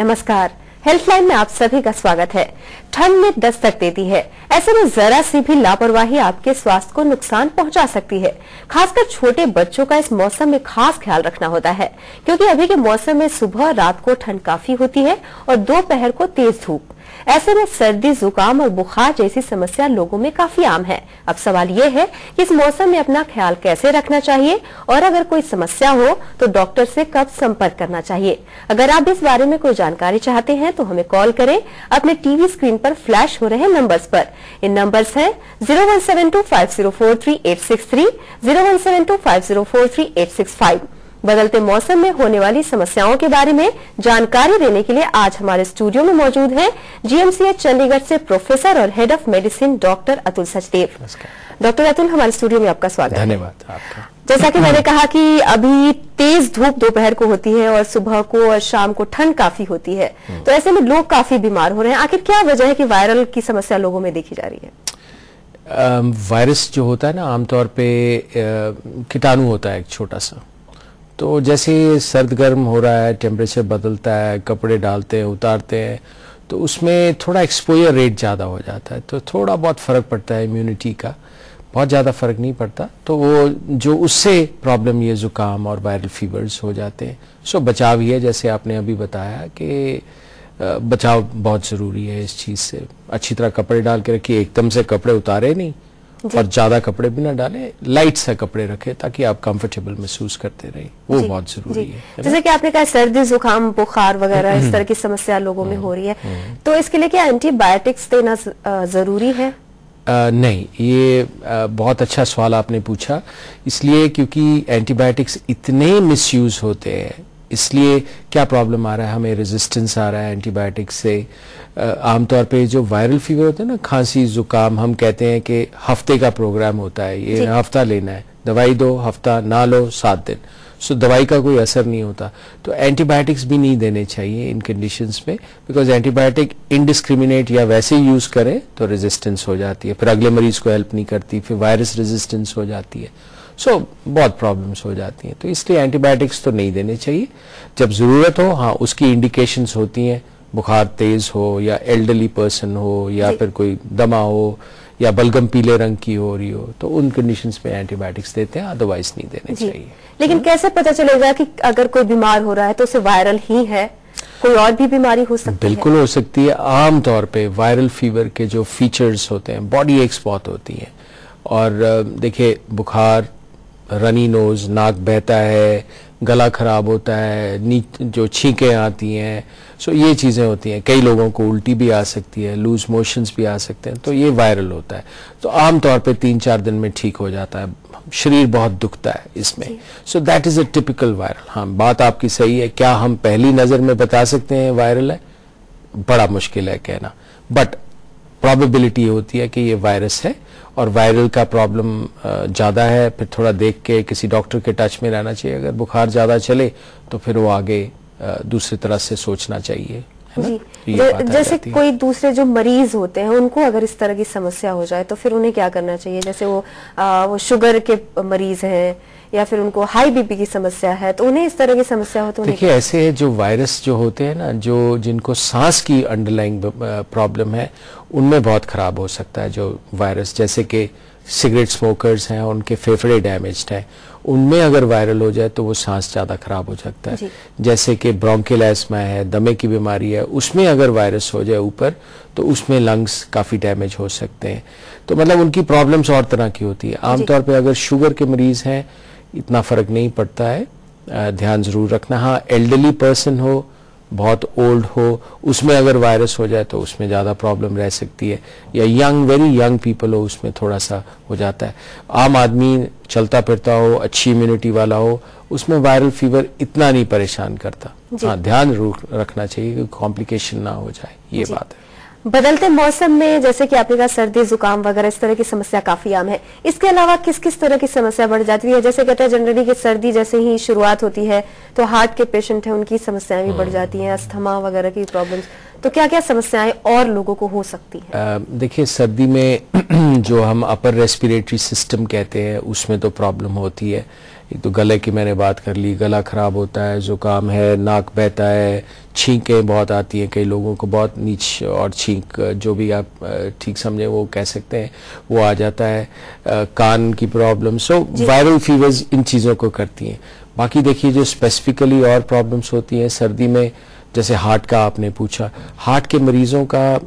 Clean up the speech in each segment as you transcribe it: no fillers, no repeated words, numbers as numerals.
नमस्कार। हेल्पलाइन में आप सभी का स्वागत है। ठंड में दस्तक देती है, ऐसे में जरा सी भी लापरवाही आपके स्वास्थ्य को नुकसान पहुंचा सकती है। खासकर छोटे बच्चों का इस मौसम में खास ख्याल रखना होता है, क्योंकि अभी के मौसम में सुबह रात को ठंड काफी होती है और दोपहर को तेज धूप। ऐसे में सर्दी, जुकाम और बुखार जैसी समस्या लोगों में काफी आम है। अब सवाल ये है कि इस मौसम में अपना ख्याल कैसे रखना चाहिए और अगर कोई समस्या हो तो डॉक्टर से कब संपर्क करना चाहिए। अगर आप इस बारे में कोई जानकारी चाहते हैं तो हमें कॉल करें अपने टीवी स्क्रीन पर फ्लैश हो रहे नंबर्स पर। इन नंबर्स हैं 01725043-863, 01725043-865। बदलते मौसम में होने वाली समस्याओं के बारे में जानकारी देने के लिए आज हमारे स्टूडियो में मौजूद हैं जीएमसीएच चंडीगढ़ से प्रोफेसर और head of medicine doctor Atul Sachdev. Doctor Atul, हमारे स्टूडियो में आपका स्वागत है। धन्यवाद आपका। जैसा कि मैंने कहा कि अभी तेज धूप दोपहर को होती है और सुबह को और शाम को ठंड काफी होती है, तो ऐसे में लोग काफी बीमार हो रहे हैं। आखिर क्या वजह है कि वायरल की समस्या लोगों में देखी जा रही है? वायरस जो होता है ना, आमतौर पे कीटाणु होता है एक छोटा सा। तो जैसे सर्द गर्म हो रहा है, टेम्परेचर बदलता है, कपड़े डालते हैं, उतारते हैं, तो उसमें थोड़ा एक्सपोजर रेट ज़्यादा हो जाता है, तो थोड़ा बहुत फ़र्क पड़ता है इम्यूनिटी का। बहुत ज़्यादा फ़र्क नहीं पड़ता, तो वो जो उससे प्रॉब्लम ये ज़ुकाम और वायरल फीवर्स हो जाते हैं। सो बचाव ही है, जैसे आपने अभी बताया कि बचाव बहुत ज़रूरी है इस चीज़ से। अच्छी तरह कपड़े डाल के रखिए, एकदम से कपड़े उतारे नहीं और ज्यादा कपड़े भी ना डालें, लाइट से कपड़े रखें ताकि आप कंफर्टेबल महसूस करते रहें, वो बहुत जरूरी है। जैसे कि आपने कहा सर्दी, जुकाम, बुखार वगैरह इस तरह की समस्या लोगों में हो रही है, तो इसके लिए क्या एंटीबायोटिक्स देना जरूरी है? नहीं, ये बहुत अच्छा सवाल आपने पूछा। इसलिए क्योंकि एंटीबायोटिक्स इतने मिसयूज होते हैं, इसलिए क्या प्रॉब्लम आ रहा है, हमें रेजिस्टेंस आ रहा है एंटीबायोटिक्स से। आमतौर पे जो वायरल फीवर होता है ना, खांसी, जुकाम, हम कहते हैं कि हफ्ते का प्रोग्राम होता है, ये हफ्ता लेना है, दवाई दो, हफ्ता ना लो 7 दिन। सो दवाई का कोई असर नहीं होता, तो एंटीबायोटिक्स भी नहीं देने चाहिए इन कंडीशंस में, बिकॉज एंटीबायोटिक इनडिस्क्रिमिनेट या वैसे ही यूज करें तो रेजिस्टेंस हो जाती है, फिर अगले मरीज को हेल्प नहीं करती, फिर वायरस रेजिस्टेंस हो जाती है। सो बहुत प्रॉब्लम्स हो जाती हैं, तो इसलिए एंटीबायोटिक्स तो नहीं देने चाहिए। जब ज़रूरत हो, हाँ, उसकी इंडिकेशंस होती हैं, बुखार तेज हो या एल्डरली पर्सन हो या फिर कोई दमा हो या बलगम पीले रंग की हो रही हो, तो उन कंडीशंस में एंटीबायोटिक्स देते हैं, अदरवाइज नहीं देने चाहिए। लेकिन कैसे पता चलेगा कि अगर कोई बीमार हो रहा है तो उसे वायरल ही है, कोई और भी बीमारी हो सकती है? बिल्कुल हो सकती है। आमतौर पे वायरल फीवर के जो फीचर्स होते हैं, बॉडी एक्स बहुत होती हैं, और देखिए बुखार, रनी नोज, नाक बहता है, गला खराब होता है, जो छींकें आती हैं, सो ये चीज़ें होती हैं। कई लोगों को उल्टी भी आ सकती है, लूज मोशंस भी आ सकते हैं, तो ये वायरल होता है। तो आमतौर पे 3-4 दिन में ठीक हो जाता है, शरीर बहुत दुखता है इसमें। So that is a typical viral. हाँ, बात आपकी सही है। क्या हम पहली नज़र में बता सकते हैं वायरल है? बड़ा मुश्किल है कहना, बट प्रोबेबिलिटी होती है कि ये वायरस है और वायरल का प्रॉब्लम ज़्यादा है, फिर थोड़ा देख के किसी डॉक्टर के टच में रहना चाहिए। अगर बुखार ज़्यादा चले तो फिर वो आगे दूसरी तरह से सोचना चाहिए, है ना? जैसे कोई दूसरे जो मरीज होते हैं उनको अगर इस तरह की समस्या हो जाए तो फिर उन्हें क्या करना चाहिए? जैसे वो शुगर के मरीज हैं या फिर उनको हाई बीपी की समस्या है, तो उन्हें इस तरह की समस्या हो तो देखिए, ऐसे जो वायरस जो होते हैं ना, जो जिनको सांस की अंडरलाइंग प्रॉब्लम है, उनमें बहुत खराब हो सकता है जो वायरस। जैसे कि सिगरेट स्मोकर्स हैं, उनके फेफड़े डैमेज्ड हैं, उनमें अगर वायरल हो जाए तो वो सांस ज़्यादा खराब हो सकता है। जैसे कि ब्रोंकियल एस्मा है, दमे की बीमारी है, उसमें अगर वायरस हो जाए ऊपर तो उसमें लंग्स काफ़ी डैमेज हो सकते हैं। तो मतलब उनकी प्रॉब्लम्स और तरह की होती है। आमतौर पर अगर शुगर के मरीज़ हैं, इतना फ़र्क नहीं पड़ता है, ध्यान ज़रूर रखना। हाँ, एल्डरली पर्सन हो, बहुत ओल्ड हो, उसमें अगर वायरस हो जाए तो उसमें ज़्यादा प्रॉब्लम रह सकती है, या यंग, वेरी यंग पीपल हो, उसमें थोड़ा सा हो जाता है। आम आदमी चलता फिरता हो, अच्छी इम्यूनिटी वाला हो, उसमें वायरल फीवर इतना नहीं परेशान करता। हाँ, ध्यान जरूर रखना चाहिए कि कॉम्प्लिकेशन ना हो जाए, ये बात है। बदलते मौसम में जैसे कि आपने कहा सर्दी, जुकाम वगैरह इस तरह की समस्या काफी आम है। इसके अलावा किस किस तरह की समस्या बढ़ जाती है? जैसे कहते हैं जनरली कि सर्दी जैसे ही शुरुआत होती है तो हार्ट के पेशेंट हैं, उनकी समस्याएं भी बढ़ जाती हैं, अस्थमा वगैरह की प्रॉब्लम्स। तो क्या क्या समस्याएं और लोगों को हो सकती हैं? देखिए, सर्दी में जो हम अपर रेस्पिरेटरी सिस्टम कहते हैं उसमें तो प्रॉब्लम होती है। एक तो गले की मैंने बात कर ली, गला खराब होता है, जुकाम है, नाक बहता है, छींकें बहुत आती हैं, कई लोगों को बहुत नीच और छींक, जो भी आप ठीक समझे वो कह सकते हैं, वो आ जाता है, कान की प्रॉब्लम। सो वायरल फीवर्स इन चीज़ों को करती हैं। बाकी देखिए, जो स्पेसिफिकली और प्रॉब्लम्स होती हैं सर्दी में, जैसे हार्ट का आपने पूछा, हार्ट के मरीजों का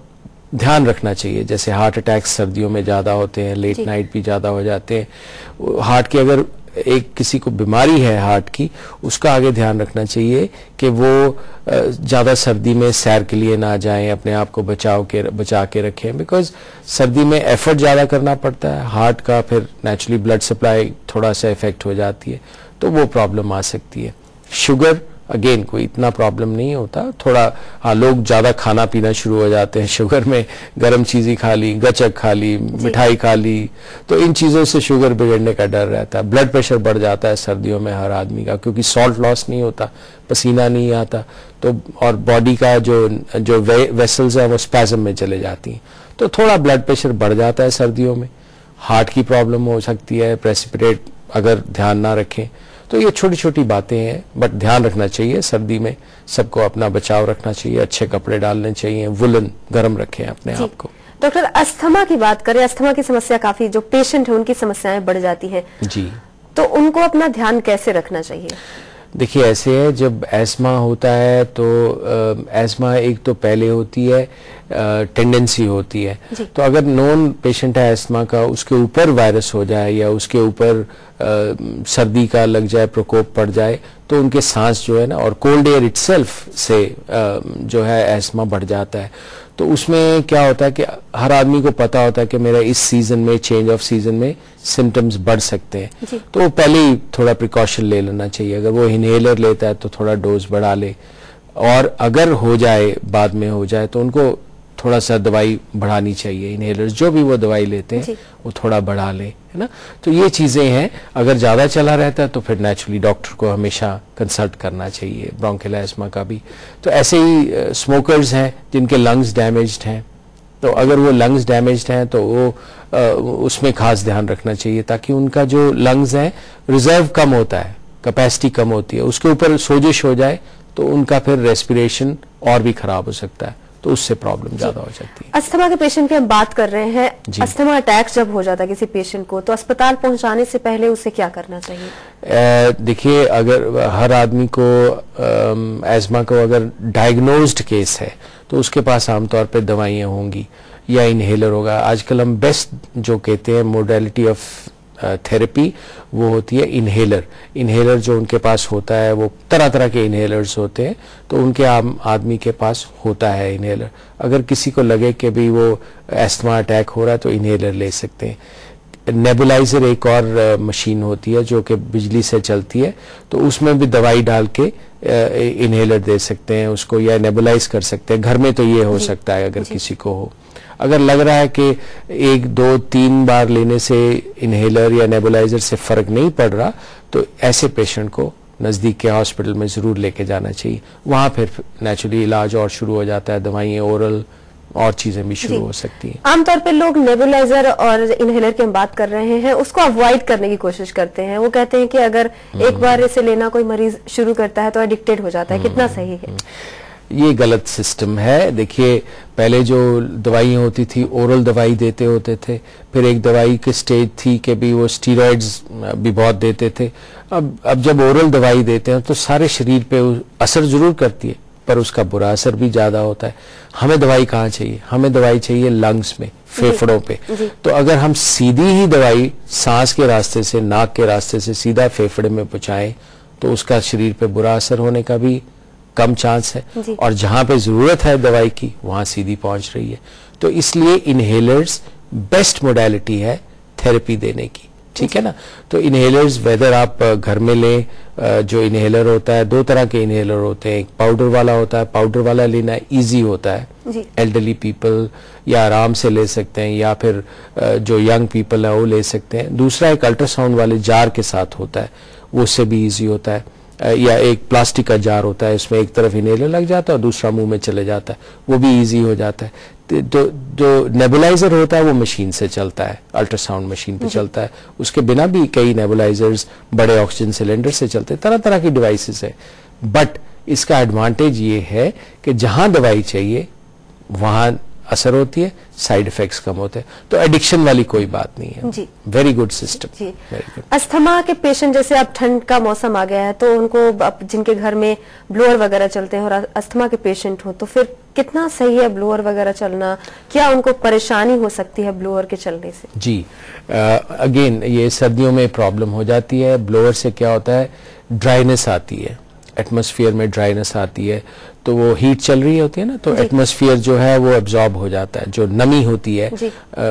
ध्यान रखना चाहिए। जैसे हार्ट अटैक्स सर्दियों में ज़्यादा होते हैं, लेट नाइट भी ज़्यादा हो जाते हैं। हार्ट की अगर एक किसी को बीमारी है हार्ट की, उसका आगे ध्यान रखना चाहिए कि वो ज़्यादा सर्दी में सैर के लिए ना जाएं, अपने आप को बचा के रखें, बिकॉज सर्दी में एफर्ट ज़्यादा करना पड़ता है हार्ट का, फिर नेचुरली ब्लड सप्लाई थोड़ा सा इफेक्ट हो जाती है, तो वो प्रॉब्लम आ सकती है। शुगर अगेन कोई इतना प्रॉब्लम नहीं होता, थोड़ा हाँ, लोग ज़्यादा खाना पीना शुरू हो जाते हैं शुगर में, गर्म चीज़ें खा ली, गचक खा ली, मिठाई खा ली, तो इन चीज़ों से शुगर बिगड़ने का डर रहता है। ब्लड प्रेशर बढ़ जाता है सर्दियों में हर आदमी का, क्योंकि सॉल्ट लॉस नहीं होता, पसीना नहीं आता, तो और बॉडी का जो वेसल्स हैं वो स्पैज़म में चले जाती हैं, तो थोड़ा ब्लड प्रेशर बढ़ जाता है सर्दियों में। हार्ट की प्रॉब्लम हो सकती है, प्रेसिपिटेट अगर ध्यान ना रखें, तो ये छोटी छोटी बातें हैं, बट ध्यान रखना चाहिए। सर्दी में सबको अपना बचाव रखना चाहिए, अच्छे कपड़े डालने चाहिए, वुलन गर्म रखें अपने आप को। डॉक्टर, अस्थमा की बात करें, अस्थमा की समस्या काफी, जो पेशेंट है उनकी समस्याएं बढ़ जाती हैं जी, तो उनको अपना ध्यान कैसे रखना चाहिए? देखिए, ऐसे है, जब एस्मा होता है तो एस्मा एक तो पहले होती है, टेंडेंसी होती है, तो अगर नॉन पेशेंट है एस्मा का, उसके ऊपर वायरस हो जाए या उसके ऊपर सर्दी का लग जाए, प्रकोप पड़ जाए, तो उनके सांस जो है ना, और कोल्ड एयर इटसेल्फ से जो है एस्मा बढ़ जाता है। तो उसमें क्या होता है कि हर आदमी को पता होता है कि मेरा इस सीजन में, चेंज ऑफ सीजन में सिम्टम्स बढ़ सकते हैं, तो वो पहले ही थोड़ा प्रिकॉशन ले लेना चाहिए। अगर वो इनहेलर लेता है तो थोड़ा डोज बढ़ा ले, और अगर हो जाए, बाद में हो जाए, तो उनको थोड़ा सा दवाई बढ़ानी चाहिए। इनहेलर्स जो भी वो दवाई लेते हैं वो थोड़ा बढ़ा ले, है ना। तो ये चीज़ें हैं। अगर ज़्यादा चला रहता है तो फिर नेचुरली डॉक्टर को हमेशा कंसल्ट करना चाहिए, ब्रोंकियल एस्मा का भी। तो ऐसे ही स्मोकर्स हैं जिनके लंग्स डैमेज्ड हैं, तो अगर वो लंग्स डैमेज्ड हैं तो वो उसमें खास ध्यान रखना चाहिए, ताकि उनका जो लंग्स हैं रिजर्व कम होता है, कैपेसिटी कम होती है, उसके ऊपर सोजिश हो जाए तो उनका फिर रेस्पिरेशन और भी खराब हो सकता है, तो उससे प्रॉब्लम ज्यादा हो सकती है। अस्थमा के पेशेंट की हम बात कर रहे हैं, अस्थमा अटैक जब हो जाता है किसी पेशेंट को, तो अस्पताल पहुंचाने से पहले उसे क्या करना चाहिए? देखिए, अगर हर आदमी को एस्मा को अगर डायग्नोज्ड केस है तो उसके पास आमतौर पर दवाइयाँ होंगी या इनहेलर होगा। आजकल हम बेस्ट जो कहते हैं मोडेलिटी ऑफ थेरेपी, वो होती है इनहेलर। इनहेलर जो उनके पास होता है, वो तरह तरह के इनहेलर्स होते हैं, तो उनके आदमी के पास होता है इनहेलर। अगर किसी को लगे कि भी वो एस्थमा अटैक हो रहा है तो इनहेलर ले सकते हैं। नेबुलाइजर एक और मशीन होती है जो कि बिजली से चलती है, तो उसमें भी दवाई डाल के इनहेलर दे सकते हैं उसको, या नेबुलाइज कर सकते हैं। घर में तो ये हो सकता है अगर किसी को हो। अगर लग रहा है कि 1, 2, 3 बार लेने से इनहेलर या नेबुलाइजर से फर्क नहीं पड़ रहा, तो ऐसे पेशेंट को नज़दीक के हॉस्पिटल में ज़रूर लेके जाना चाहिए। वहाँ फिर नेचुरली इलाज और शुरू हो जाता है, दवाइयाँ, ओरल और चीज़ें भी शुरू हो सकती हैं। आमतौर पर लोग नेबुलाइजर और इनहेलर की हम बात कर रहे हैं, उसको अवॉइड करने की कोशिश करते हैं। वो कहते हैं कि अगर एक बार इसे लेना कोई मरीज शुरू करता है तो एडिक्टेड हो जाता है। कितना सही है? ये गलत सिस्टम है। देखिए, पहले जो दवाइयाँ होती थी, ओरल दवाई देते होते थे, फिर एक दवाई की स्टेज थी कि भी वो स्टीरॉइड्स भी बहुत देते थे। अब जब ओरल दवाई देते हैं तो सारे शरीर पे असर जरूर करती है, पर उसका बुरा असर भी ज़्यादा होता है। हमें दवाई कहाँ चाहिए? हमें दवाई चाहिए लंग्स में, फेफड़ों पे। तो अगर हम सीधी ही दवाई सांस के रास्ते से, नाक के रास्ते से सीधा फेफड़े में पहुँचाएं, तो उसका शरीर पे बुरा असर होने का भी कम चांस है, और जहां पे जरूरत है दवाई की वहां सीधी पहुंच रही है। तो इसलिए इनहेलर्स बेस्ट मोडेलिटी है थेरेपी देने की, ठीक है ना। तो इनहेलर्स वेदर आप घर में लें, जो इनहेलर होता है, 2 तरह के इनहेलर होते हैं। एक पाउडर वाला होता है, पाउडर वाला लेना इजी होता है, एल्डरली पीपल या आराम से ले सकते हैं, या फिर जो यंग पीपल है वो ले सकते हैं। दूसरा एक अल्ट्रासाउंड वाले जार के साथ होता है, वो उससे भी ईजी होता है। या एक प्लास्टिक का जार होता है, इसमें एक तरफ इनहेलर लग जाता है और दूसरा मुंह में चले जाता है, वो भी इजी हो जाता है। तो जो नेबुलाइजर होता है वो मशीन से चलता है, अल्ट्रासाउंड मशीन पे चलता है, उसके बिना भी कई नेबुलाइजर्स बड़े ऑक्सीजन सिलेंडर से चलते हैं, तरह तरह की डिवाइसेस है। बट इसका एडवांटेज ये है कि जहां दवाई चाहिए वहां असर होती है, साइड इफेक्ट्स कम होते हैं, तो एडिक्शन वाली कोई बात नहीं है। Very good system. जी। अस्थमा के पेशेंट, जैसे अब ठंड का मौसम आ गया है तो उनको, जिनके घर में ब्लोअर वगैरह चलते हैं और अस्थमा के पेशेंट हो, तो फिर कितना सही है ब्लोअर वगैरह चलना? क्या उनको परेशानी हो सकती है ब्लोअर के चलने से? जी, अगेन ये सर्दियों में प्रॉब्लम हो जाती है। ब्लोअर से क्या होता है, ड्राइनेस आती है, एटमॉस्फेयर में ड्राइनेस आती है, तो वो हीट चल रही होती है ना, तो एटमॉस्फेयर जो है वो एब्जॉर्ब हो जाता है, जो नमी होती है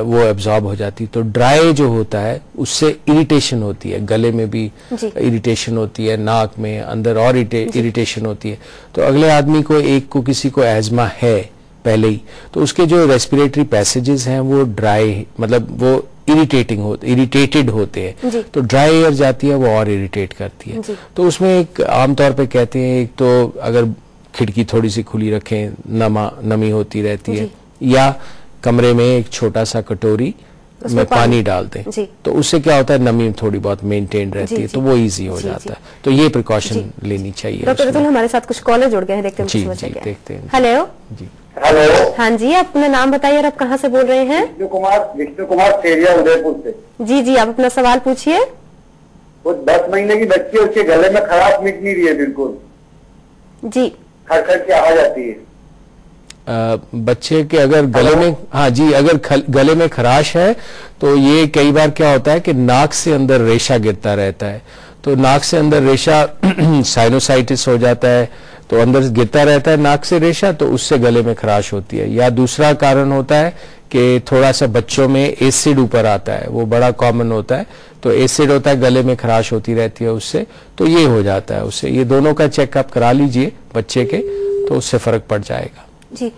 वो एब्जॉर्ब हो जाती है। तो ड्राई जो होता है उससे इरिटेशन होती है, गले में भी इरिटेशन होती है, नाक में अंदर और इरिटेशन होती है। तो अगले आदमी को, एक को किसी को एजमा है पहले ही, तो उसके जो रेस्पिरेटरी पैसेजेस हैं वो ड्राई, मतलब वो इरिटेटेड होते हैं, तो ड्राई एयर जाती है वो और इरिटेट करती है। तो उसमें एक आमतौर पे कहते हैं, एक तो अगर खिड़की थोड़ी सी खुली रखें, नमी होती रहती है, या कमरे में एक छोटा सा कटोरी में पानी डाल दें, तो उससे क्या होता है, नमी थोड़ी बहुत मेंटेन रहती है, तो वो इजी हो जाता है। तो ये प्रिकॉशन लेनी चाहिए। डॉक्टर रतुल, हमारे साथ कुछ कॉलर जुड़ गए हैं, देखते हैं। देखते हैं। हेलो जी। हेलो। हाँ जी, आप अपना नाम बताइए और आप कहाँ से बोल रहे हैं? विष्णु कुमार सेरिया, उदयपुर से। जी जी, आप अपना सवाल पूछिए। वो 10 महीने की बच्ची, उसके गले में खराश मिट नहीं रही है बिल्कुल जी, खड़खड़ की आवाज आती है। बच्चे के अगर गले में, हाँ जी, अगर गले में खराश है तो ये कई बार क्या होता है कि नाक से अंदर रेशा गिरता रहता है, तो नाक से अंदर रेशा साइनोसाइटिस हो जाता है, तो अंदर गिरता रहता है नाक से रेशा, तो उससे गले में खराश होती है। या दूसरा कारण होता है कि थोड़ा सा बच्चों में एसिड ऊपर आता है, वो बड़ा कॉमन होता है, तो एसिड होता है, गले में खराश होती रहती है उससे, तो ये हो जाता है उससे। ये दोनों का चेकअप करा लीजिए बच्चे के, तो उससे फर्क पड़ जाएगा। जी।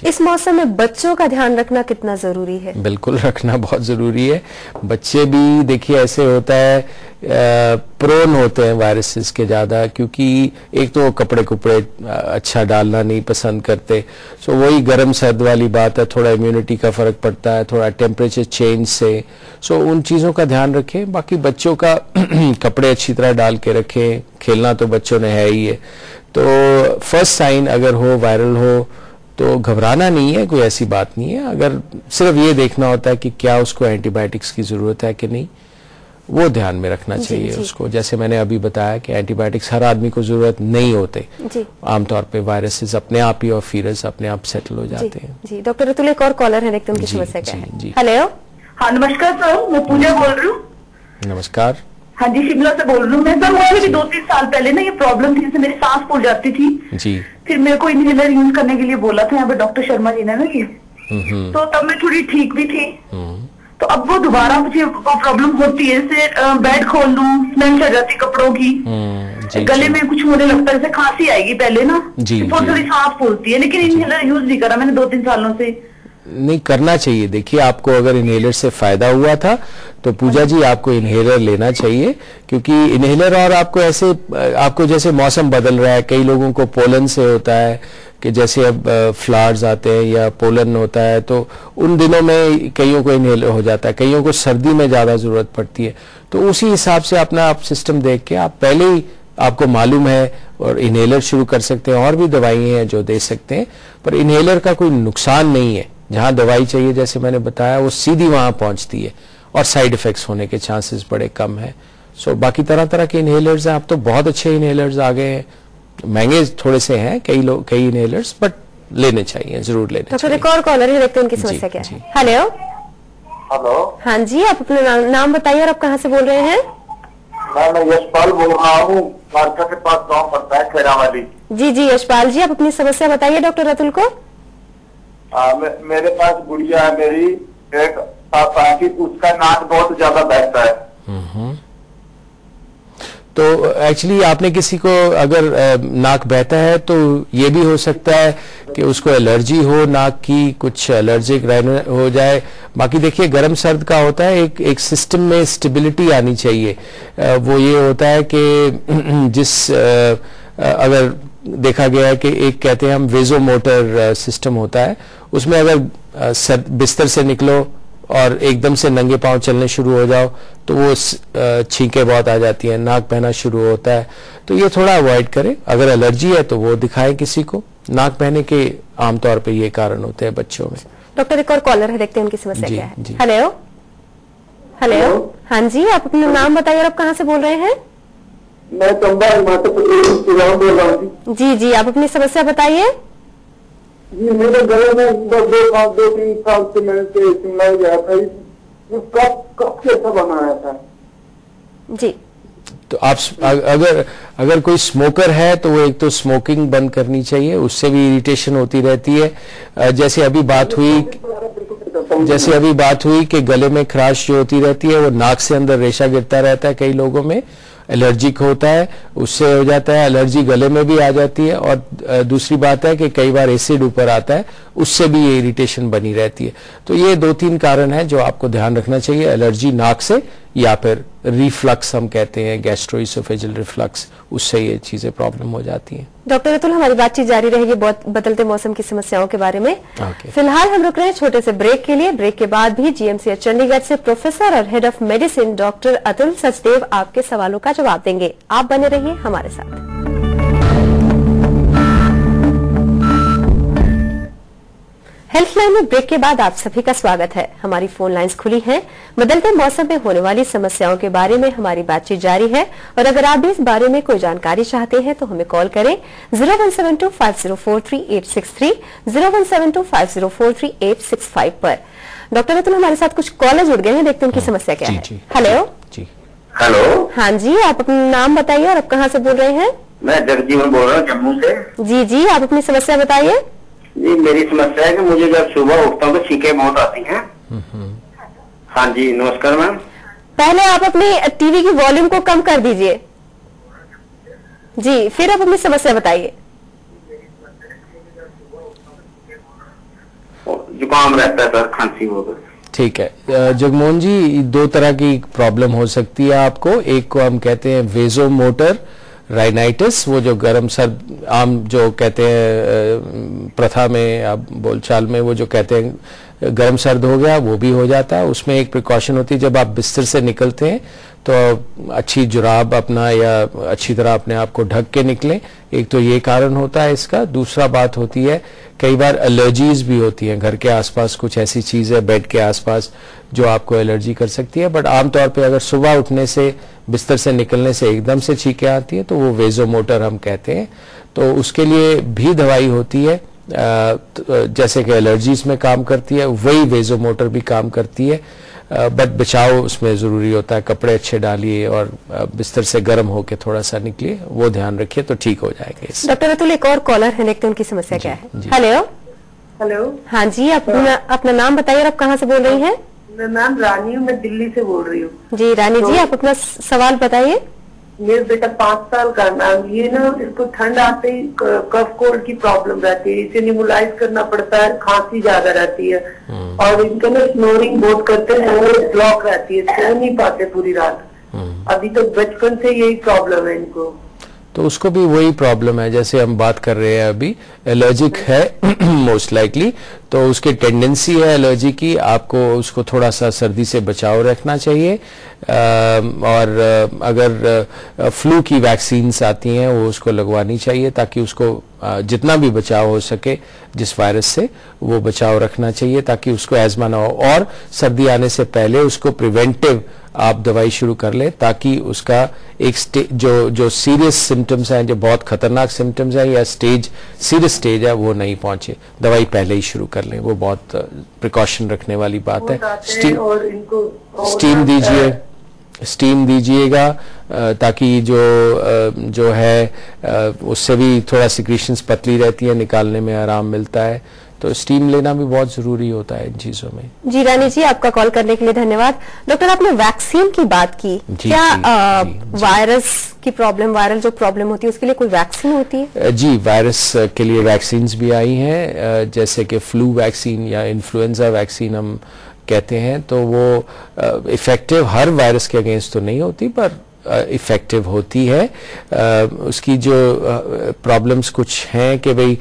इस मौसम में बच्चों का ध्यान रखना कितना जरूरी है? बिल्कुल रखना बहुत जरूरी है। बच्चे भी देखिए ऐसे होता है, प्रोन होते हैं वायरसेस के ज्यादा, क्योंकि एक तो कपड़े कुपड़े अच्छा डालना नहीं पसंद करते, सो वही गर्म सर्द वाली बात है, थोड़ा इम्यूनिटी का फर्क पड़ता है, थोड़ा टेम्परेचर चेंज से, सो उन चीजों का ध्यान रखें। बाकी बच्चों का कपड़े अच्छी तरह डाल के रखें, खेलना तो बच्चों ने है ही है। तो फर्स्ट साइन अगर हो, वायरल हो, तो घबराना नहीं है, कोई ऐसी बात नहीं है। अगर सिर्फ ये देखना होता है कि क्या उसको एंटीबायोटिक्स की जरूरत है कि नहीं, वो ध्यान में रखना चाहिए उसको। जैसे मैंने अभी बताया कि एंटीबायोटिक्स हर आदमी को जरूरत नहीं होते, आमतौर पे वायरसेस अपने आप ही और फीवर्स अपने आप सेटल हो जाते हैं। जी डॉक्टर रतुल, एक और कॉलर है, एकदम की समस्या क्या है? हेलो। हाँ नमस्कार सर, मैं पूजा बोल रही हूँ। नमस्कार। हाँ जी, शिमला से बोल रही हूँ मैं। सर मुझे भी 2-3 साल पहले ना ये प्रॉब्लम थी, जैसे मेरी सांस फूल जाती थी जी, फिर मेरे को इनहेलर यूज करने के लिए बोला था यहाँ पे डॉक्टर शर्मा जी ने ना ये, तो तब मैं थोड़ी ठीक भी थी। तो अब वो दोबारा मुझे प्रॉब्लम होती है, जैसे बेड खोल लूं, स्मेल चढ़ जाती कपड़ों की, गले में कुछ होने लगता है, जैसे खांसी आएगी पहले ना, थोड़ी सांस फूलती है, लेकिन इनहेलर यूज नहीं करा मैंने 2-3 सालों से। नहीं करना चाहिए। देखिए आपको अगर इनहेलर से फायदा हुआ था तो पूजा जी आपको इनहेलर लेना चाहिए, क्योंकि इनहेलर, और आपको ऐसे, आपको जैसे मौसम बदल रहा है, कई लोगों को पोलन से होता है कि जैसे अब फ्लावर्स आते हैं या पोलन होता है, तो उन दिनों में कईयों को इनहेलर हो जाता है, कईयों को सर्दी में ज्यादा जरूरत पड़ती है। तो उसी हिसाब से अपना आप सिस्टम देख के, आप पहले ही आपको मालूम है और इनहेलर शुरू कर सकते हैं। और भी दवाइयां हैं जो दे सकते हैं, पर इनहेलर का कोई नुकसान नहीं है। जहां दवाई चाहिए, जैसे मैंने बताया, वो सीधी वहां पहुंचती है और साइड इफेक्ट्स होने के चांसेस बड़े कम है। सो बाकी तरह तरह के इनहेलर्स हैं, अब तो बहुत अच्छे इनहेलर्स आ गए हैं, महंगे थोड़े से हैं कई इनहेलर्स, बट लेने चाहिए, जरूर लेने चाहिए। एक और कॉलर है, देखते हैं उनकी समस्या क्या है। हेलो। हेलो। हाँ जी, आप अपना नाम बताइए और आप कहाँ से बोल रहे हैं? मैं यशपाल बोल रहा हूँ, द्वारका के पास गाँव पड़ता है, खेरावाली। जी जी यशपाल जी, आप अपनी समस्या बताइए डॉक्टर रतुल को। मेरे पास गुड़िया है मेरी, एक 7 साल की, उसका नाक बहुत ज्यादा बहता है। तो एक्चुअली आपने किसी को अगर नाक बहता है तो ये भी हो सकता है कि उसको एलर्जी हो, नाक की कुछ एलर्जिक हो जाए। बाकी देखिए गर्म सर्द का होता है एक सिस्टम में स्टेबिलिटी आनी चाहिए। वो ये होता है कि अगर देखा गया है कि एक कहते हैं हम वेजोमोटर सिस्टम होता है, उसमें अगर बिस्तर से निकलो और एकदम से नंगे पांव चलने शुरू हो जाओ तो वो छींकें बहुत आ जाती हैं, नाक बहना शुरू होता है। तो ये थोड़ा अवॉइड करें। अगर एलर्जी है तो वो दिखाएं किसी को। नाक बहने के आमतौर पे ये कारण होते हैं बच्चों में। डॉक्टर एक और कॉलर है, देखते हैं उनकी समस्या क्या है। जी। हेलो हेलो, हाँ जी, आप अपना नाम बताइए और आप कहाँ से बोल रहे हैं? मैं चंबा हिमाचल प्रदेश से बोल रहा हूँ। जी, आप अपनी समस्या बताइए। जी, मेरे गले में 2-3 साल से मैंने सुनाई गया था, कब से ऐसा बना रहता है। जी, तो आप अगर कोई स्मोकर है तो वो एक तो स्मोकिंग बंद करनी चाहिए, उससे भी इरिटेशन होती रहती है। जैसे अभी बात हुई कि गले में खराश जो होती रहती है वो नाक से अंदर रेशा गिरता रहता है, कई लोगों में एलर्जिक होता है, उससे हो जाता है। एलर्जी गले में भी आ जाती है और दूसरी बात है कि कई बार एसिड ऊपर आता है, उससे भी ये इरिटेशन बनी रहती है। तो ये 2-3 कारण हैं जो आपको ध्यान रखना चाहिए, एलर्जी नाक से या फिर रिफ्लक्स हम कहते हैं, गैस्ट्रोइसोफेजियल रिफ्लक्स, उससे ये चीजें प्रॉब्लम हो जाती हैं। डॉक्टर अतुल, हमारी बातचीत जारी रहेगी बहुत बदलते मौसम की समस्याओं के बारे में। फिलहाल हम रुक रहे हैं छोटे से ब्रेक के लिए। ब्रेक के बाद भी जीएमसीएच चंडीगढ़ से प्रोफेसर और head of medicine doctor Atul Sachdev आपके सवालों का जवाब देंगे। आप बने रहिए हमारे साथ। हेल्थलाइन में ब्रेक के बाद आप सभी का स्वागत है। हमारी फोन लाइंस खुली हैं। बदलते मौसम में होने वाली समस्याओं के बारे में हमारी बातचीत जारी है और अगर आप भी इस बारे में कोई जानकारी चाहते हैं तो हमें कॉल करें 01725043-863, 01725043-865 पर। डॉक्टर अतुल, हमारे साथ कुछ कॉलर जुड़ गए हैं, देखते हैं उनकी समस्या क्या है। हेलो जी। हेलो, हाँ जी, आप अपना नाम बताइए और आप कहाँ से बोल रहे हैं? मैं जगजीवन बोल रहा हूँ जम्मू से। जी, आप अपनी समस्या बताइए। जी, मेरी समस्या है कि मुझे जब सुबह उठता हूँ तो छींकें बहुत आती हैं। हाँ जी, नमस्कार मैम। पहले आप अपनी टीवी की वॉल्यूम को कम कर दीजिए जी, फिर आप अपनी समस्या बताइए। जुकाम रहता है सर, खांसी हो गई। ठीक है जगमोहन जी, 2 तरह की प्रॉब्लम हो सकती है आपको। एक को हम कहते हैं वेजोमोटर राइनाइटिस, वो जो गर्म सर्द आम जो कहते हैं प्रथा में या बोलचाल में वो जो कहते हैं गर्म सर्द हो गया, वो भी हो जाता है। उसमें एक प्रिकॉशन होती है, जब आप बिस्तर से निकलते हैं तो अच्छी जुराब अपना या अच्छी तरह अपने आप को ढक के निकलें। एक तो ये कारण होता है इसका। दूसरा बात होती है कई बार एलर्जीज भी होती हैं, घर के आसपास कुछ ऐसी चीज है बेड के आसपास जो आपको एलर्जी कर सकती है। बट आमतौर पे अगर सुबह उठने से बिस्तर से निकलने से एकदम से छींकें आती है तो वो वेजोमोटर हम कहते हैं। तो उसके लिए भी दवाई होती है, जैसे कि एलर्जीज में काम करती है वही वेजोमोटर भी काम करती है। बट बचाव उसमें जरूरी होता है, कपड़े अच्छे डालिए और बिस्तर से गर्म होके थोड़ा सा निकलिए, वो ध्यान रखिए तो ठीक हो जाएंगे। डॉक्टर अतुल, एक और कॉलर है, देखते हैं उनकी समस्या क्या है। हेलो, हाँ जी, अपना नाम बताइए और आप कहाँ से बोल रही हैं? मैं नाम रानी हूँ, मैं दिल्ली से बोल रही हूँ। जी रानी जी, आप अपना सवाल बताइए। मेरे बेटा 5 साल का नाम, ये ना इसको ठंड आते ही कफ कोल्ड की प्रॉब्लम रहती है, इसे निमुलाइज करना पड़ता है, खांसी ज्यादा रहती है और इनका ना स्नोरिंग बहुत करते हैं, ब्लॉक रहती है, सो नहीं पाते पूरी रात। अभी तो बचपन से यही प्रॉब्लम है इनको। तो उसको भी वही प्रॉब्लम है जैसे हम बात कर रहे हैं अभी, एलर्जिक है मोस्ट लाइकली, तो उसकी टेंडेंसी है एलर्जी की। आपको उसको थोड़ा सा सर्दी से बचाव रखना चाहिए और अगर फ्लू की वैक्सीन्स आती हैं वो उसको लगवानी चाहिए ताकि उसको जितना भी बचाव हो सके जिस वायरस से वो बचाव रखना चाहिए ताकि उसको एजमा ना हो। और सर्दी आने से पहले उसको प्रिवेंटिव आप दवाई शुरू कर लें ताकि उसका एक जो सीरियस सिम्टम्स हैं, जो बहुत खतरनाक सिम्टम्स हैं या सीरियस स्टेज है वो नहीं पहुंचे, दवाई पहले ही शुरू कर लें। वो बहुत प्रिकॉशन रखने वाली बात है। स्टीम दीजिएगा ताकि जो है उससे भी थोड़ा सिक्रीशंस पतली रहती है, निकालने में आराम मिलता है। तो स्टीम लेना भी बहुत जरूरी होता है इन चीजों में। जी रानी जी, आपका कॉल करने के लिए धन्यवाद। डॉक्टर, आपने वैक्सीन की बात की, क्या वायरस की प्रॉब्लम, वायरल जो प्रॉब्लम होती है उसके लिए कोई वैक्सीन होती है? जी, वायरस के लिए वैक्सीन्स भी आई हैं, जैसे कि फ्लू वैक्सीन या इन्फ्लुएंजा वैक्सीन हम कहते हैं। तो वो इफेक्टिव हर वायरस के अगेंस्ट तो नहीं होती, पर इफेक्टिव होती है। उसकी जो प्रॉब्लम्स कुछ हैं कि भाई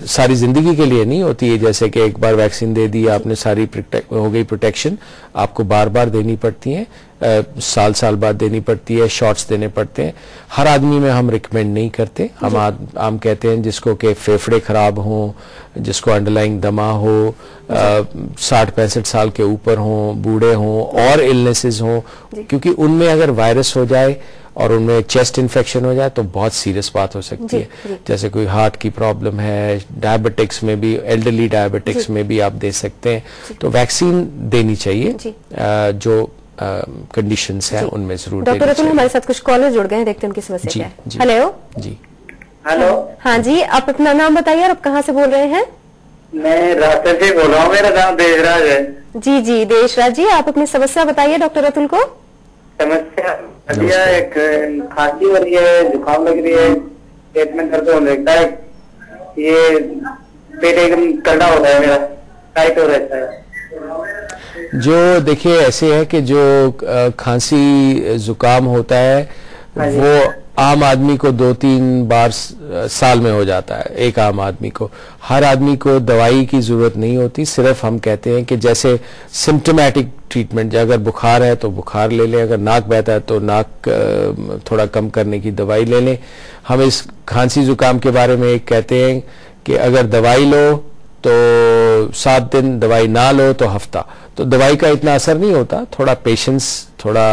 सारी जिंदगी के लिए नहीं होती है, जैसे कि एक बार वैक्सीन दे दी आपने, सारी हो गई प्रोटेक्शन, आपको बार बार देनी पड़ती है, साल साल बाद देनी पड़ती है, शॉट्स देने पड़ते हैं। हर आदमी में हम रिकमेंड नहीं करते। हम कहते हैं जिसको के फेफड़े खराब हों, जिसको अंडरलाइंग दमा हो, 60-65 साल के ऊपर हों, बूढ़े हों और इलनेसेस हों, क्योंकि उनमें अगर वायरस हो जाए और उनमें चेस्ट इन्फेक्शन हो जाए तो बहुत सीरियस बात हो सकती है। जैसे कोई हार्ट की प्रॉब्लम है, डायबिटिक्स में भी, एल्डरली डायबिटिक्स में भी आप दे सकते हैं। तो वैक्सीन देनी चाहिए, जो कंडीशंस हैं उनमें जरूर। डॉक्टर अतुल, हमारे साथ कुछ कॉलर जुड़ गए हैं, देखते हैं उनकी समस्या क्या है। हेलो जी। हेलो, हाँ जी, आप अपना नाम बताइए और आप कहाँ से बोल रहे हैं? मैं रास्ते से बोल रहा हूँ, मेरा नाम देशराज है। जी जी देशराज जी, आप अपनी समस्या बताइए डॉक्टर अतुल को। समस्या एक खांसी हो रही है, जुकाम लग रही है, पेट में दर्द होने लगता है, ये पेट एकदम ठंडा होता है, मेरा टाइट हो रहता है। जो देखिए ऐसे है कि जो खांसी जुकाम होता है वो आम आदमी को 2-3 बार साल में हो जाता है, एक आम आदमी को। हर आदमी को दवाई की जरूरत नहीं होती, सिर्फ हम कहते हैं कि जैसे सिम्टोमेटिक ट्रीटमेंट, अगर बुखार है तो बुखार ले लें, अगर नाक बहता है तो नाक थोड़ा कम करने की दवाई ले लें। हम इस खांसी जुकाम के बारे में एक कहते हैं कि अगर दवाई लो तो 7 दिन, दवाई ना लो तो हफ्ता। तो दवाई का इतना असर नहीं होता, थोड़ा पेशेंस थोड़ा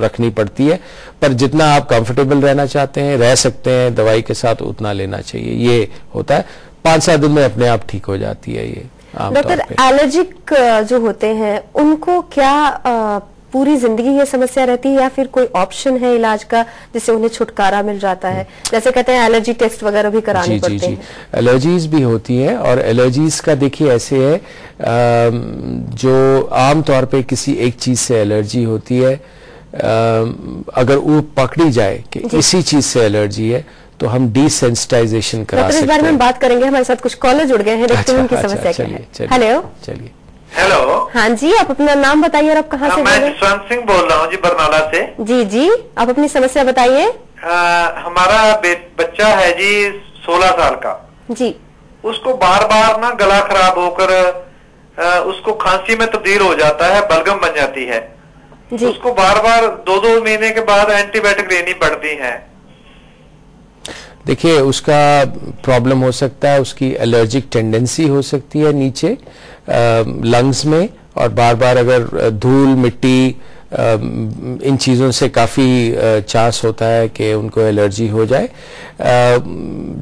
रखनी पड़ती है, पर जितना आप कंफर्टेबल रहना चाहते हैं, रह सकते हैं दवाई के साथ, उतना लेना चाहिए। ये होता है, 5-7 दिन में अपने आप ठीक हो जाती है ये। डॉक्टर, एलर्जिक जो होते हैं उनको क्या पूरी जिंदगी ये समस्या रहती है या फिर कोई ऑप्शन है इलाज का जिससे उन्हें छुटकारा मिल जाता है? जैसे कहते हैं एलर्जी टेस्ट वगैरह भी कराने पड़ते हैं। एलर्जीज भी होती है, और एलर्जीज का देखिए ऐसे है, जो आम तौर पे किसी एक चीज से एलर्जी होती है, अगर वो पकड़ी जाए कि इसी चीज से एलर्जी है तो हम डिसेंसिटाइजेशन करा सकते हैं। इस बारे में हम बात करेंगे, हमारे साथ कुछ कॉलर जुड़ गए हैं, देखते हैं उनकी समस्या क्या है। हेलो, चलिए। हेलो, हाँ जी, आप अपना नाम बताइए और आप कहाँ से बोल रहे हैं? मैं जसवंत सिंह बोल रहा हूँ जी, बरनाला से। जी जी, आप अपनी समस्या बताइए। हमारा बच्चा है जी 16 साल का जी। उसको बार बार ना गला खराब होकर उसको खांसी में तब्दील हो जाता है, बलगम बन जाती है जी। उसको बार बार 2-2 महीने के बाद एंटीबायोटिक लेनी पड़ती है। देखिए उसका प्रॉब्लम हो सकता है, उसकी एलर्जिक टेंडेंसी हो सकती है नीचे लंग्स में, और बार बार अगर धूल मिट्टी इन चीज़ों से काफ़ी चांस होता है कि उनको एलर्जी हो जाए।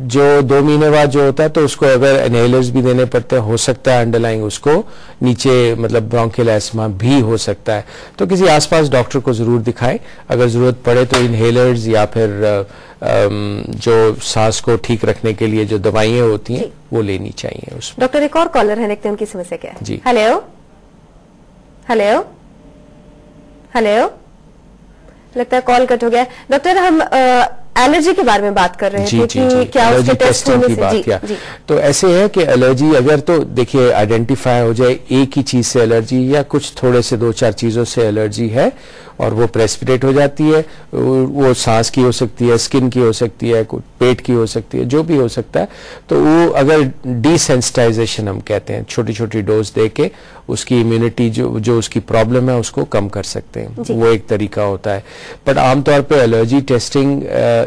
जो 2 महीने बाद जो होता है तो उसको अगर इनहेलर्स भी देने पड़ते हैं, हो सकता है अंडरलाइंग उसको नीचे मतलब ब्रोंकियल एस्मा भी हो सकता है। तो किसी आसपास डॉक्टर को ज़रूर दिखाएं, अगर ज़रूरत पड़े तो इनहेलर्स या फिर जो सांस को ठीक रखने के लिए जो दवाइयाँ होती हैं वो लेनी चाहिए उसमें। डॉक्टर, एक और कॉलर है, देखते हैं उनकी समस्या क्या है जी। हेलो हेलो हेलो, लगता है कॉल कट हो गया। डॉक्टर, हम एलर्जी के बारे में बात कर रहे थे कि क्या उसके टेस्ट होने से जी। तो ऐसे है कि एलर्जी अगर तो देखिए आइडेंटिफाई हो जाए एक ही चीज से एलर्जी या कुछ थोड़े से 2-4 चीजों से एलर्जी है और वो प्रेसिपिटेट हो जाती है, वो सांस की हो सकती है, स्किन की हो सकती है, पेट की हो सकती है, जो भी हो सकता है, तो वो अगर डिसेंसिटाइजेशन हम कहते हैं, छोटी छोटी डोज दे के उसकी इम्यूनिटी जो उसकी प्रॉब्लम है उसको कम कर सकते हैं, वो एक तरीका होता है। बट आमतौर पे एलर्जी टेस्टिंग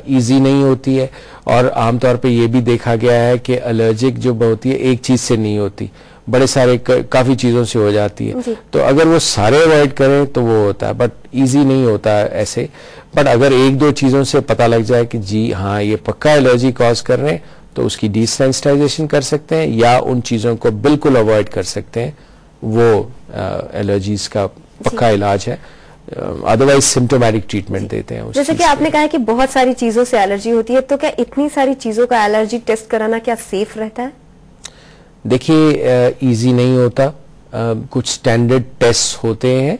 ईजी नहीं होती है, और आमतौर पे ये भी देखा गया है कि एलर्जिक जो होती है एक चीज से नहीं होती, बड़े सारे काफी चीजों से हो जाती है। तो अगर वो सारे अवॉइड करें तो वो होता है, बट इजी नहीं होता है ऐसे। बट अगर 1-2 चीजों से पता लग जाए कि जी हाँ ये पक्का एलर्जी कॉज कर रहे हैं, तो उसकी डिसेंसिटाइजेशन कर सकते हैं या उन चीजों को बिल्कुल अवॉइड कर सकते हैं। वो एलर्जीज का पक्का इलाज है, अदरवाइज सिम्टोमेटिक ट्रीटमेंट देते हैं। जैसे कि आपने कहा है कि बहुत सारी चीजों से एलर्जी होती है, तो क्या इतनी सारी चीजों का एलर्जी टेस्ट कराना क्या सेफ रहता है? देखिए इजी नहीं होता। कुछ स्टैंडर्ड टेस्ट होते हैं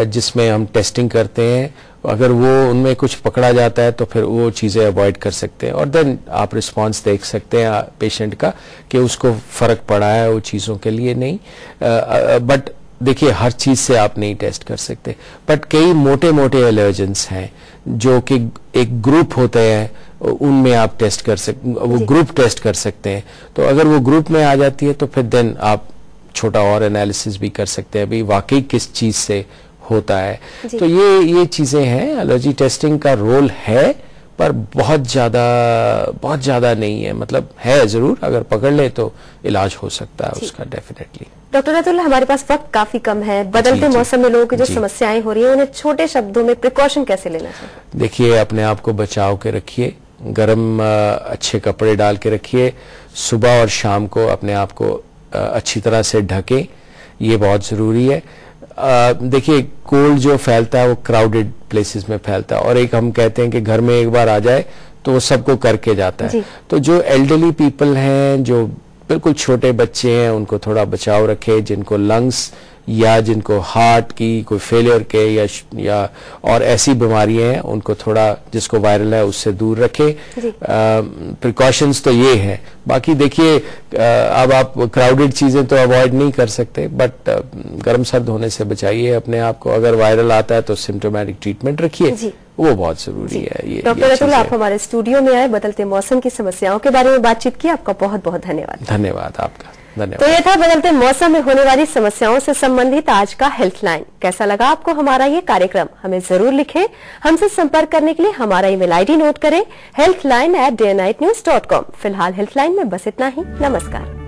जिसमें हम टेस्टिंग करते हैं, अगर वो उनमें कुछ पकड़ा जाता है तो फिर वो चीज़ें अवॉइड कर सकते हैं और देन आप रिस्पांस देख सकते हैं पेशेंट का कि उसको फ़र्क पड़ा है वो चीज़ों के लिए नहीं। बट देखिए हर चीज़ से आप नहीं टेस्ट कर सकते, बट कई मोटे मोटे एलर्जेंस हैं जो कि एक ग्रुप होते हैं उनमें आप टेस्ट कर सकते, वो ग्रुप टेस्ट कर सकते हैं। तो अगर वो ग्रुप में आ जाती है तो फिर देन आप छोटा और एनालिसिस भी कर सकते हैं भाई वाकई किस चीज़ से होता है। तो ये चीजें हैं, एलर्जी टेस्टिंग का रोल है पर बहुत ज्यादा नहीं है, मतलब है जरूर, अगर पकड़ ले तो इलाज हो सकता है उसका डेफिनेटली। डॉक्टर अतुल, हमारे पास वक्त काफी कम है, बदलते मौसम में लोगों की जो समस्याएं हो रही है उन्हें छोटे शब्दों में प्रिकॉशन कैसे लेना चाहिए? देखिए अपने आप को बचाव के रखिए, गर्म अच्छे कपड़े डाल के रखिए, सुबह और शाम को अपने आप को अच्छी तरह से ढके, ये बहुत जरूरी है। देखिए कोल्ड जो फैलता है वो क्राउडेड प्लेसेस में फैलता है और एक हम कहते हैं कि घर में एक बार आ जाए तो वो सबको करके जाता है। तो जो एल्डरली पीपल हैं, जो बिल्कुल छोटे बच्चे हैं, उनको थोड़ा बचाव रखे, जिनको लंग्स या जिनको हार्ट की कोई फेलियर के या और ऐसी बीमारियां हैं उनको थोड़ा, जिसको वायरल है उससे दूर रखे। प्रिकॉशंस तो ये है, बाकी देखिए अब आप क्राउडेड चीजें तो अवॉइड नहीं कर सकते, बट गर्म सर्द होने से बचाइए अपने आप को। अगर वायरल आता है तो सिम्टोमेटिक ट्रीटमेंट रखिए, वो बहुत जरूरी है। ये डॉक्टर अतुल, आप हमारे स्टूडियो में आए, बदलते मौसम की समस्याओं के बारे में बातचीत की, आपका बहुत बहुत धन्यवाद। धन्यवाद आपका, धन्यवाद। तो ये था बदलते मौसम में होने वाली समस्याओं से संबंधित आज का हेल्थ लाइन। कैसा लगा आपको हमारा ये कार्यक्रम? हमें जरूर लिखें। हमसे संपर्क करने के लिए हमारा ईमेल आईडी नोट करें, healthline@dayandnightnews.com। फिलहाल हेल्थ लाइन में बस इतना ही। नमस्कार।